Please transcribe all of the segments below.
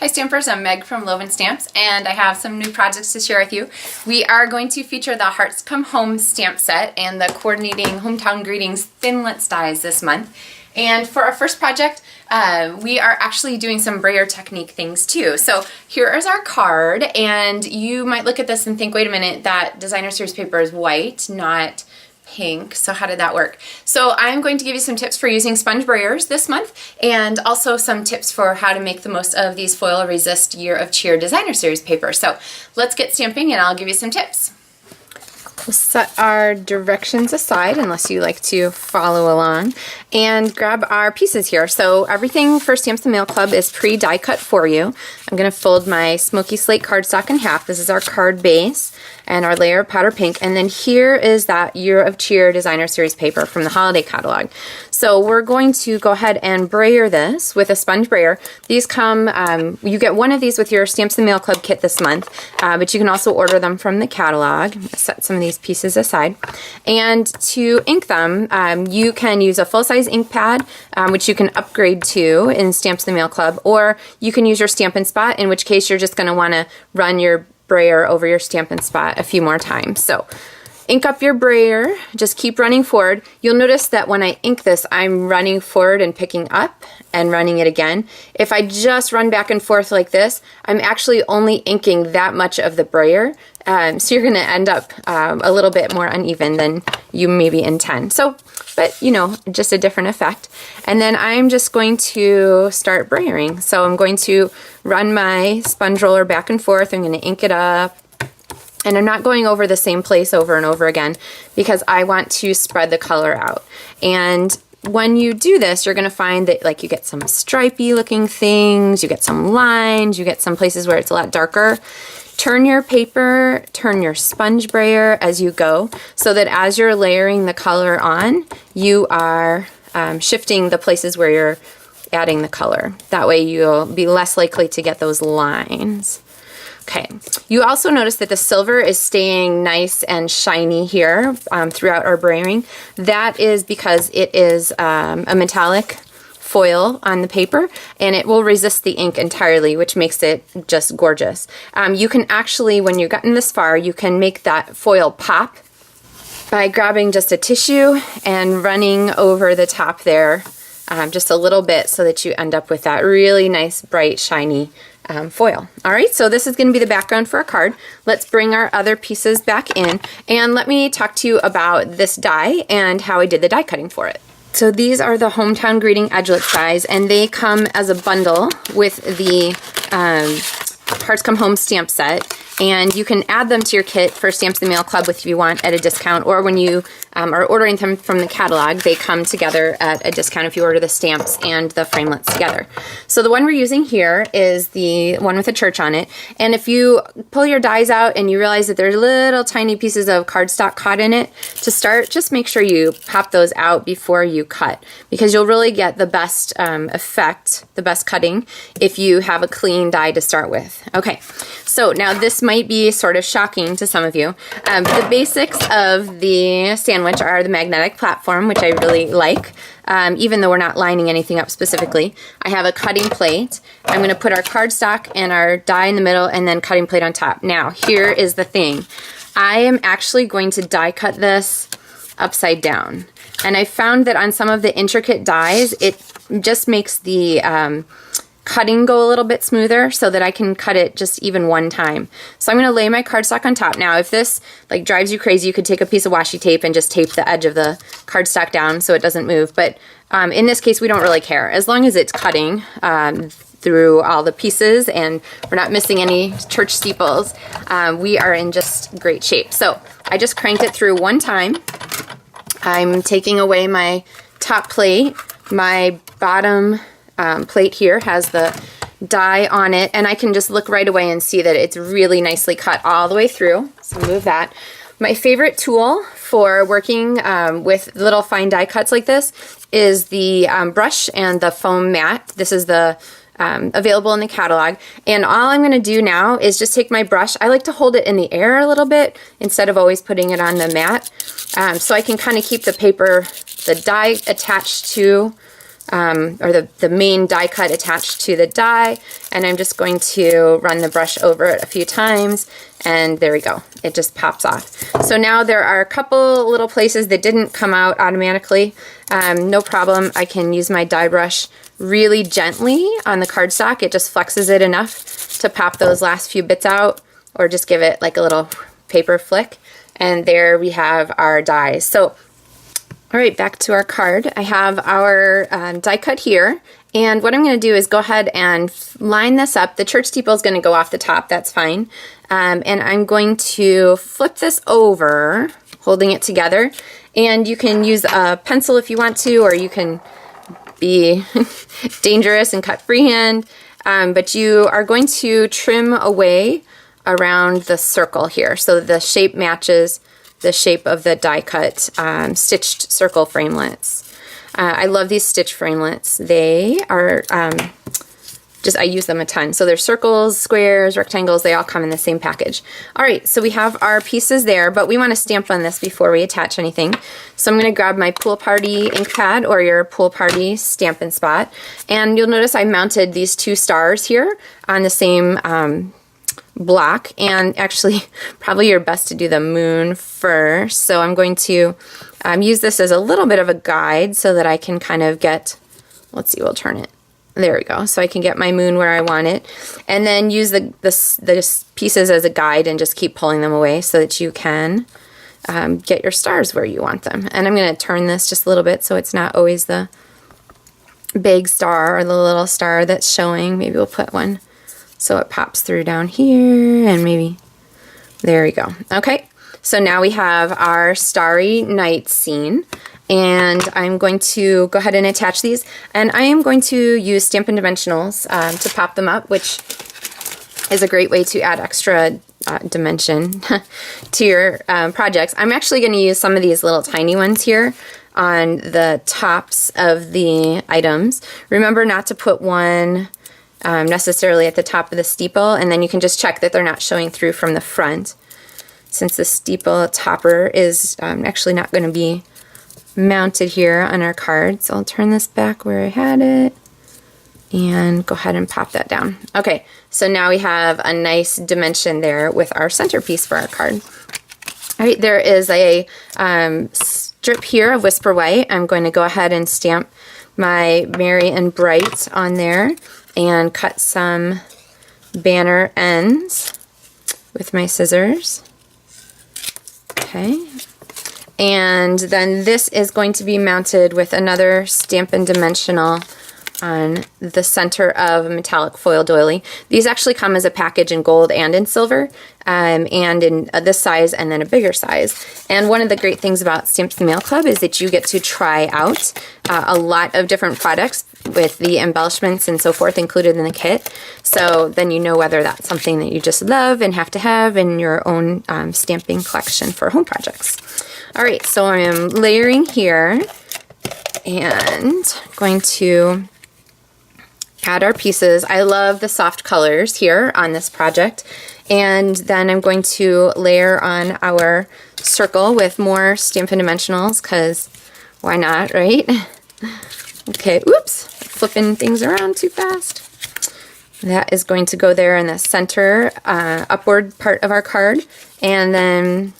Hi Stampers, I'm Meg from Loven Stamps, and I have some new projects to share with you. We are going to feature the Hearts Come Home stamp set and the coordinating Hometown Greetings Thinlits dies this month. And for our first project, we are actually doing some brayer technique things too. So here is our card, and you might look at this and think, wait a minute, that designer series paper is white, not pink, so how did that work? So I'm going to give you some tips for using sponge brayers this month, and also some tips for how to make the most of these foil resist Year of Cheer designer series paper. So let's get stamping and I'll give you some tips. We'll set our directions aside unless you like to follow along, and grab our pieces here. So everything for Stamps the Mail Club is pre-die cut for you. I'm going to fold my smoky slate cardstock in half. This is our card base and our layer of powder pink, and then here is that Year of Cheer designer series paper from the holiday catalog. So we're going to go ahead and brayer this with a sponge brayer. These come, you get one of these with your Stamps the Mail Club kit this month, but you can also order them from the catalog. I'm going to set some of these pieces aside. And to ink them, you can use a full-size ink pad, which you can upgrade to in Stamps the Mail Club, or you can use your Stampin' Spot, in which case you're just going to want to run your brayer over your Stampin' Spot a few more times. So ink up your brayer, just keep running forward. You'll notice that when I ink this, I'm running forward and picking up and running it again. If I just run back and forth like this, I'm actually only inking that much of the brayer. So you're going to end up a little bit more uneven than you maybe intend. So, but you know, just a different effect. And then I'm just going to start brayering. So I'm going to run my sponge roller back and forth. I'm going to ink it up. And I'm not going over the same place over and over again because I want to spread the color out. And when you do this, you're going to find that like you get some stripy looking things, you get some lines, you get some places where it's a lot darker. Turn your paper, turn your sponge brayer as you go, so that as you're layering the color on, you are shifting the places where you're adding the color. That way you'll be less likely to get those lines. Okay, you also notice that the silver is staying nice and shiny here throughout our brayering. That is because it is a metallic foil on the paper, and it will resist the ink entirely, which makes it just gorgeous. You can actually, when you've gotten this far, you can make that foil pop by grabbing just a tissue and running over the top there just a little bit so that you end up with that really nice, bright, shiny foil. All right, so this is going to be the background for our card. Let's bring our other pieces back in, and let me talk to you about this die and how I did the die cutting for it. So these are the Hometown Greeting Edgelets dies, and they come as a bundle with the Hearts Come Home stamp set, and you can add them to your kit for Stamps the Mail Club if you want at a discount, or when you are ordering them from the catalog, they come together at a discount if you order the stamps and the framelits together. So the one we're using here is the one with a church on it, and if you pull your dies out and you realize that there's little tiny pieces of cardstock caught in it, to start, just make sure you pop those out before you cut, because you'll really get the best effect, the best cutting, if you have a clean die to start with. Okay, so now this might be sort of shocking to some of you. The basics of the sandwich are the magnetic platform, which I really like, even though we're not lining anything up specifically. I have a cutting plate. I'm going to put our cardstock and our die in the middle, and then cutting plate on top. Now, here is the thing. I am actually going to die cut this upside down. And I found that on some of the intricate dies, it just makes the cutting go a little bit smoother, so that I can cut it just even one time. So I'm going to lay my cardstock on top. Now if this like drives you crazy, you could take a piece of washi tape and just tape the edge of the cardstock down so it doesn't move, but in this case we don't really care. As long as it's cutting through all the pieces and we're not missing any church steeples, we are in just great shape. So I just cranked it through one time. I'm taking away my top plate. My bottom plate here has the die on it, and I can just look right away and see that it's really nicely cut all the way through. So move that. My favorite tool for working with little fine die cuts like this is the brush and the foam mat. This is the available in the catalog, and all I'm going to do now is just take my brush. I like to hold it in the air a little bit instead of always putting it on the mat, so I can kind of keep the paper, the die attached to or the main die cut attached to the die, and I'm just going to run the brush over it a few times, and there we go. It just pops off. So now there are a couple little places that didn't come out automatically. No problem. I can use my die brush really gently on the cardstock. It just flexes it enough to pop those last few bits out, or just give it like a little paper flick. And there we have our dies. So, all right, back to our card. I have our die cut here. And what I'm going to do is go ahead and line this up. The church steeple is going to go off the top. That's fine. And I'm going to flip this over, holding it together. And you can use a pencil if you want to, or you can be dangerous and cut freehand. But you are going to trim away around the circle here so the shape matches the shape of the die cut stitched circle framelits. I love these stitch framelits. They are I use them a ton. So they're circles, squares, rectangles, they all come in the same package. All right, so we have our pieces there, but we want to stamp on this before we attach anything. So I'm going to grab my Pool Party ink pad or your Pool Party Stampin' Spot, and you'll notice I mounted these two stars here on the same block, and actually probably you're best to do the moon first. So I'm going to use this as a little bit of a guide so that I can kind of get, let's see, we'll turn it. There we go. So I can get my moon where I want it, and then use the pieces as a guide and just keep pulling them away so that you can get your stars where you want them. And I'm going to turn this just a little bit so it's not always the big star or the little star that's showing. Maybe we'll put one so it pops through down here, and maybe, there we go. Okay, so now we have our Starry Night scene, and I'm going to go ahead and attach these, and I am going to use Stampin' Dimensionals to pop them up, which is a great way to add extra dimension to your projects. I'm actually going to use some of these little tiny ones here on the tops of the items. Remember not to put one necessarily at the top of the steeple, and then you can just check that they're not showing through from the front, since the steeple topper is actually not going to be mounted here on our card. So I'll turn this back where I had it and go ahead and pop that down. Okay, so now we have a nice dimension there with our centerpiece for our card. All right, there is a strip here of Whisper White. I'm going to go ahead and stamp my Merry and Bright on there and cut some banner ends with my scissors. Okay. And then this is going to be mounted with another Stampin' Dimensional on the center of a metallic foil doily. These actually come as a package in gold and in silver, and in this size and then a bigger size. And one of the great things about Stamps the Mail Club is that you get to try out a lot of different products with the embellishments and so forth included in the kit. So then you know whether that's something that you just love and have to have in your own stamping collection for home projects. All right, so I am layering here and going to add our pieces. I love the soft colors here on this project. And then I'm going to layer on our circle with more Stampin' Dimensionals, because why not, right? Okay, oops, flipping things around too fast. That is going to go there in the center upward part of our card. And then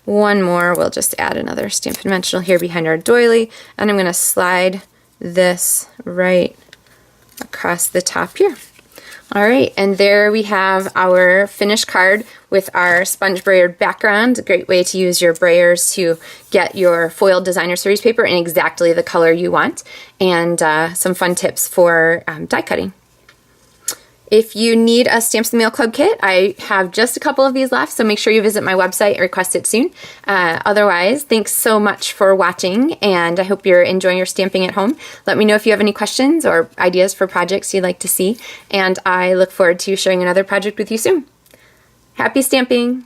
one more, we'll just add another Stampin' Dimensional here behind our doily. And I'm going to slide this right across the top here. All right, and there we have our finished card with our sponge brayered background. A great way to use your brayers to get your foil designer series paper in exactly the color you want, and some fun tips for die cutting. If you need a Stamps the Mail Club kit, I have just a couple of these left, so make sure you visit my website and request it soon. Otherwise, thanks so much for watching, and I hope you're enjoying your stamping at home. Let me know if you have any questions or ideas for projects you'd like to see, and I look forward to sharing another project with you soon. Happy stamping!